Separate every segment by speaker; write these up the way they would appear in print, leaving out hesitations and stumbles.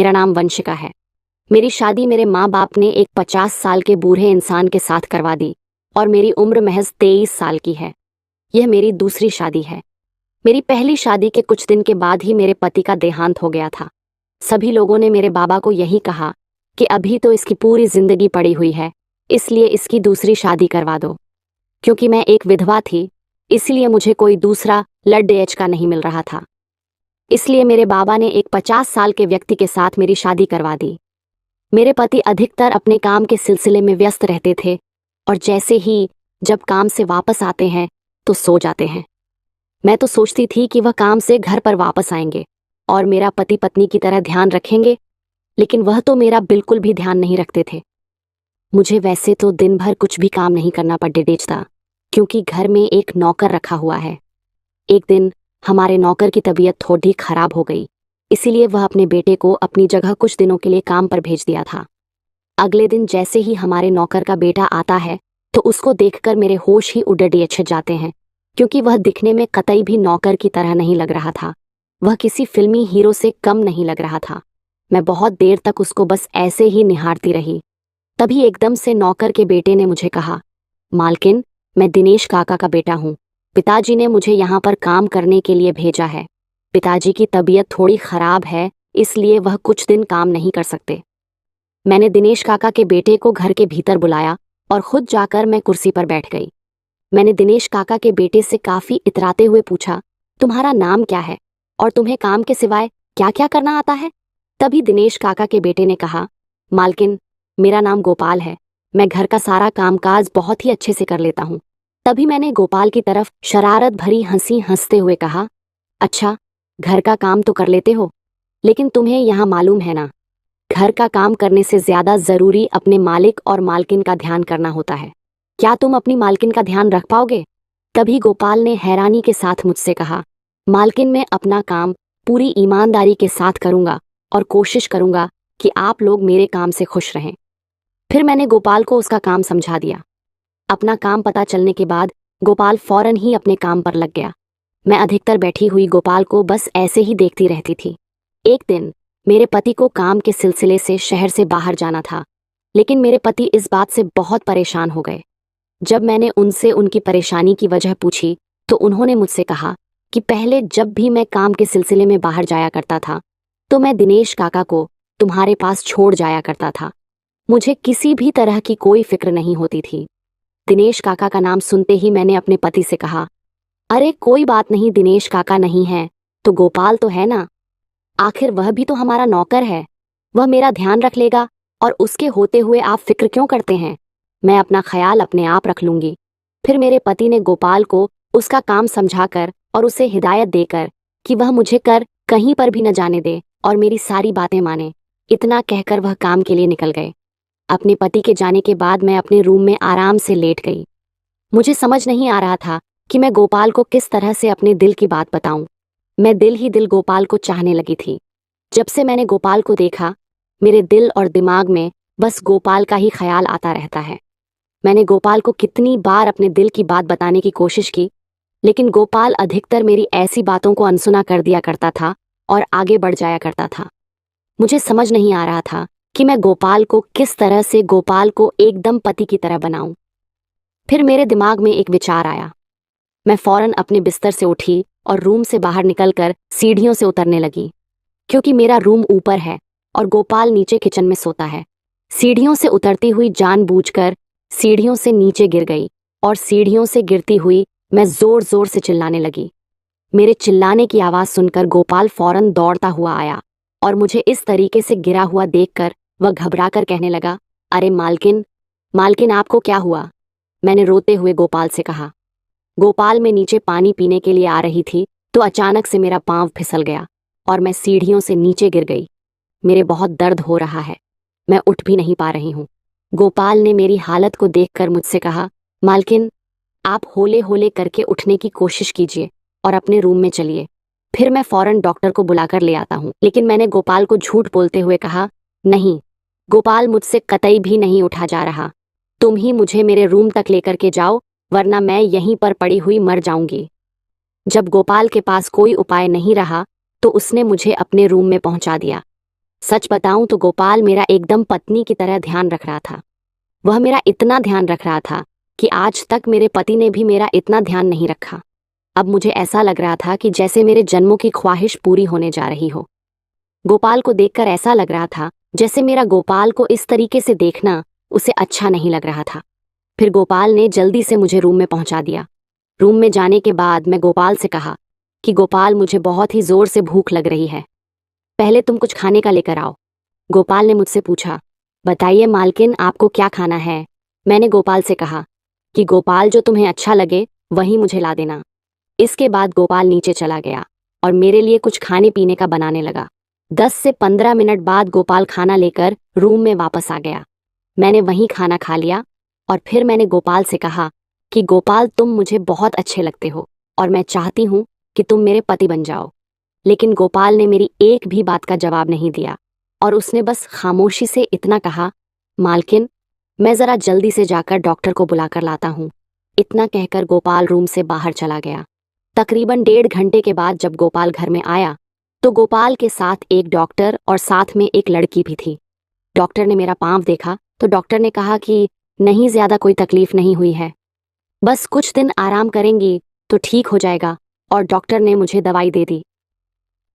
Speaker 1: मेरा नाम वंशिका है। मेरी शादी मेरे माँ बाप ने एक 50 साल के बूढ़े इंसान के साथ करवा दी और मेरी उम्र महज 23 साल की है। यह मेरी दूसरी शादी है। मेरी पहली शादी के कुछ दिन के बाद ही मेरे पति का देहांत हो गया था। सभी लोगों ने मेरे बाबा को यही कहा कि अभी तो इसकी पूरी जिंदगी पड़ी हुई है, इसलिए इसकी दूसरी शादी करवा दो। क्योंकि मैं एक विधवा थी, इसलिए मुझे कोई दूसरा लड़के एज का नहीं मिल रहा था। इसलिए मेरे बाबा ने एक 50 साल के व्यक्ति के साथ मेरी शादी करवा दी। मेरे पति अधिकतर अपने काम के सिलसिले में व्यस्त रहते थे और जैसे ही जब काम से वापस आते हैं तो सो जाते हैं। मैं तो सोचती थी कि वह काम से घर पर वापस आएंगे और मेरा पति पत्नी की तरह ध्यान रखेंगे, लेकिन वह तो मेरा बिल्कुल भी ध्यान नहीं रखते थे। मुझे वैसे तो दिन भर कुछ भी काम नहीं करना पड़ता, क्योंकि घर में एक नौकर रखा हुआ है। एक दिन हमारे नौकर की तबीयत थोड़ी खराब हो गई, इसीलिए वह अपने बेटे को अपनी जगह कुछ दिनों के लिए काम पर भेज दिया था। अगले दिन जैसे ही हमारे नौकर का बेटा आता है तो उसको देखकर मेरे होश ही उड़ जाते हैं, क्योंकि वह दिखने में कतई भी नौकर की तरह नहीं लग रहा था। वह किसी फिल्मी हीरो से कम नहीं लग रहा था। मैं बहुत देर तक उसको बस ऐसे ही निहारती रही। तभी एकदम से नौकर के बेटे ने मुझे कहा, मालकिन, मैं दिनेश काका का बेटा हूँ। पिताजी ने मुझे यहाँ पर काम करने के लिए भेजा है। पिताजी की तबीयत थोड़ी खराब है, इसलिए वह कुछ दिन काम नहीं कर सकते। मैंने दिनेश काका के बेटे को घर के भीतर बुलाया और खुद जाकर मैं कुर्सी पर बैठ गई। मैंने दिनेश काका के बेटे से काफी इतराते हुए पूछा, तुम्हारा नाम क्या है और तुम्हें काम के सिवाय क्या क्या करना आता है? तभी दिनेश काका के बेटे ने कहा, मालकिन, मेरा नाम गोपाल है। मैं घर का सारा कामकाज बहुत ही अच्छे से कर लेता हूँ। तभी मैंने गोपाल की तरफ शरारत भरी हंसी हंसते हुए कहा, अच्छा, घर का काम तो कर लेते हो, लेकिन तुम्हें यहाँ मालूम है ना, घर का काम करने से ज्यादा जरूरी अपने मालिक और मालकिन का ध्यान करना होता है। क्या तुम अपनी मालकिन का ध्यान रख पाओगे? तभी गोपाल ने हैरानी के साथ मुझसे कहा, मालकिन, मैं अपना काम पूरी ईमानदारी के साथ करूंगा और कोशिश करूंगा कि आप लोग मेरे काम से खुश रहें। फिर मैंने गोपाल को उसका काम समझा दिया। अपना काम पता चलने के बाद गोपाल फौरन ही अपने काम पर लग गया। मैं अधिकतर बैठी हुई गोपाल को बस ऐसे ही देखती रहती थी। एक दिन मेरे पति को काम के सिलसिले से शहर से बाहर जाना था, लेकिन मेरे पति इस बात से बहुत परेशान हो गए। जब मैंने उनसे उनकी परेशानी की वजह पूछी तो उन्होंने मुझसे कहा कि पहले जब भी मैं काम के सिलसिले में बाहर जाया करता था तो मैं दिनेश काका को तुम्हारे पास छोड़ जाया करता था। मुझे किसी भी तरह की कोई फिक्र नहीं होती थी। दिनेश काका का नाम सुनते ही मैंने अपने पति से कहा, अरे कोई बात नहीं, दिनेश काका नहीं है तो गोपाल तो है ना, आखिर वह भी तो हमारा नौकर है। वह मेरा ध्यान रख लेगा और उसके होते हुए आप फिक्र क्यों करते हैं? मैं अपना ख्याल अपने आप रख लूंगी। फिर मेरे पति ने गोपाल को उसका काम समझाकर और उसे हिदायत देकर कि वह मुझे कर कहीं पर भी न जाने दे और मेरी सारी बातें माने, इतना कहकर वह काम के लिए निकल गए। अपने पति के जाने के बाद मैं अपने रूम में आराम से लेट गई। मुझे समझ नहीं आ रहा था कि मैं गोपाल को किस तरह से अपने दिल की बात बताऊं। मैं दिल ही दिल गोपाल को चाहने लगी थी। जब से मैंने गोपाल को देखा, मेरे दिल और दिमाग में बस गोपाल का ही ख्याल आता रहता है। मैंने गोपाल को कितनी बार अपने दिल की बात बताने की कोशिश की, लेकिन गोपाल अधिकतर मेरी ऐसी बातों को अनसुना कर दिया करता था और आगे बढ़ जाया करता था। मुझे समझ नहीं आ रहा था कि मैं गोपाल को किस तरह से गोपाल को एकदम पति की तरह बनाऊं। फिर मेरे दिमाग में एक विचार आया। मैं फौरन अपने बिस्तर से उठी और रूम से बाहर निकलकर सीढ़ियों से उतरने लगी, क्योंकि मेरा रूम ऊपर है और गोपाल नीचे किचन में सोता है। सीढ़ियों से उतरती हुई जानबूझकर सीढ़ियों से नीचे गिर गई और सीढ़ियों से गिरती हुई मैं जोर जोर से चिल्लाने लगी। मेरे चिल्लाने की आवाज सुनकर गोपाल फौरन दौड़ता हुआ आया और मुझे इस तरीके से गिरा हुआ देखकर वह घबराकर कहने लगा, अरे मालकिन, मालकिन, आपको क्या हुआ? मैंने रोते हुए गोपाल से कहा। गोपाल, मैं नीचे पानी पीने के लिए आ रही थी तो अचानक से मेरा पांव फिसल गया और मैं सीढ़ियों से नीचे गिर गई। मेरे बहुत दर्द हो रहा है, मैं उठ भी नहीं पा रही हूँ। गोपाल ने मेरी हालत को देखकर मुझसे कहा, मालकिन, आप होले होले करके उठने की कोशिश कीजिए और अपने रूम में चलिए, फिर मैं फौरन डॉक्टर को बुलाकर ले आता हूँ। लेकिन मैंने गोपाल को झूठ बोलते हुए कहा, नहीं गोपाल, मुझसे कतई भी नहीं उठा जा रहा। तुम ही मुझे मेरे रूम तक लेकर के जाओ, वरना मैं यहीं पर पड़ी हुई मर जाऊंगी। जब गोपाल के पास कोई उपाय नहीं रहा तो उसने मुझे अपने रूम में पहुंचा दिया। सच बताऊं तो गोपाल मेरा एकदम पत्नी की तरह ध्यान रख रहा था। वह मेरा इतना ध्यान रख रहा था कि आज तक मेरे पति ने भी मेरा इतना ध्यान नहीं रखा। अब मुझे ऐसा लग रहा था कि जैसे मेरे जन्मों की ख्वाहिश पूरी होने जा रही हो। गोपाल को देखकर ऐसा लग रहा था जैसे मेरा गोपाल को इस तरीके से देखना उसे अच्छा नहीं लग रहा था। फिर गोपाल ने जल्दी से मुझे रूम में पहुंचा दिया। रूम में जाने के बाद मैं गोपाल से कहा कि गोपाल, मुझे बहुत ही जोर से भूख लग रही है, पहले तुम कुछ खाने का लेकर आओ। गोपाल ने मुझसे पूछा, बताइए मालकिन, आपको क्या खाना है? मैंने गोपाल से कहा कि गोपाल, जो तुम्हें अच्छा लगे वही मुझे ला देना। इसके बाद गोपाल नीचे चला गया और मेरे लिए कुछ खाने पीने का बनाने लगा। 10 से 15 मिनट बाद गोपाल खाना लेकर रूम में वापस आ गया। मैंने वहीं खाना खा लिया और फिर मैंने गोपाल से कहा कि गोपाल, तुम मुझे बहुत अच्छे लगते हो और मैं चाहती हूँ कि तुम मेरे पति बन जाओ। लेकिन गोपाल ने मेरी एक भी बात का जवाब नहीं दिया और उसने बस खामोशी से इतना कहा, मालकिन, मैं जरा जल्दी से जाकर डॉक्टर को बुलाकर लाता हूँ। इतना कहकर गोपाल रूम से बाहर चला गया। तकरीबन 1.5 घंटे के बाद जब गोपाल घर में आया तो गोपाल के साथ एक डॉक्टर और साथ में एक लड़की भी थी। डॉक्टर ने मेरा पाँव देखा तो डॉक्टर ने कहा कि नहीं, ज्यादा कोई तकलीफ नहीं हुई है, बस कुछ दिन आराम करेंगी तो ठीक हो जाएगा, और डॉक्टर ने मुझे दवाई दे दी।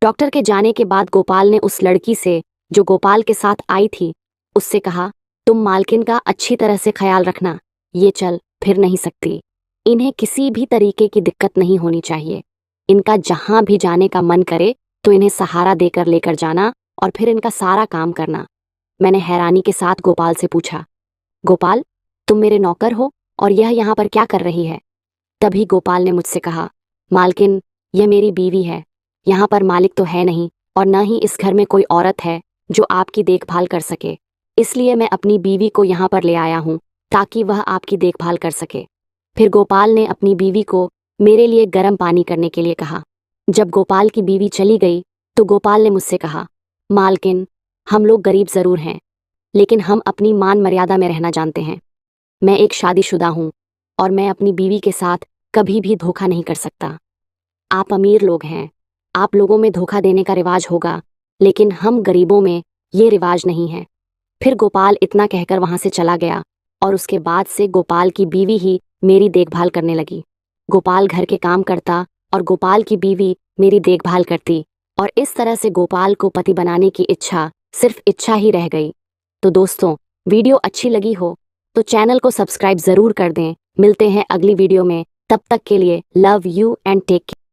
Speaker 1: डॉक्टर के जाने के बाद गोपाल ने उस लड़की से जो गोपाल के साथ आई थी उससे कहा, तुम मालकिन का अच्छी तरह से ख्याल रखना, ये चल फिर नहीं सकती, इन्हें किसी भी तरीके की दिक्कत नहीं होनी चाहिए। इनका जहां भी जाने का मन करे तो इन्हें सहारा देकर लेकर जाना और फिर इनका सारा काम करना। मैंने हैरानी के साथ गोपाल से पूछा, गोपाल, तुम मेरे नौकर हो और यह यहाँ पर क्या कर रही है? तभी गोपाल ने मुझसे कहा, मालकिन, यह मेरी बीवी है, यहाँ पर मालिक तो है नहीं और न ही इस घर में कोई औरत है जो आपकी देखभाल कर सके, इसलिए मैं अपनी बीवी को यहाँ पर ले आया हूँ ताकि वह आपकी देखभाल कर सके। फिर गोपाल ने अपनी बीवी को मेरे लिए गर्म पानी करने के लिए कहा। जब गोपाल की बीवी चली गई तो गोपाल ने मुझसे कहा, मालकिन, हम लोग गरीब जरूर हैं लेकिन हम अपनी मान मर्यादा में रहना जानते हैं। मैं एक शादीशुदा हूँ और मैं अपनी बीवी के साथ कभी भी धोखा नहीं कर सकता। आप अमीर लोग हैं, आप लोगों में धोखा देने का रिवाज होगा, लेकिन हम गरीबों में ये रिवाज नहीं है। फिर गोपाल इतना कहकर वहां से चला गया और उसके बाद से गोपाल की बीवी ही मेरी देखभाल करने लगी। गोपाल घर के काम करता और गोपाल की बीवी मेरी देखभाल करती और इस तरह से गोपाल को पति बनाने की इच्छा सिर्फ इच्छा ही रह गई। तो दोस्तों, वीडियो अच्छी लगी हो तो चैनल को सब्सक्राइब जरूर कर दें। मिलते हैं अगली वीडियो में, तब तक के लिए love you and take care.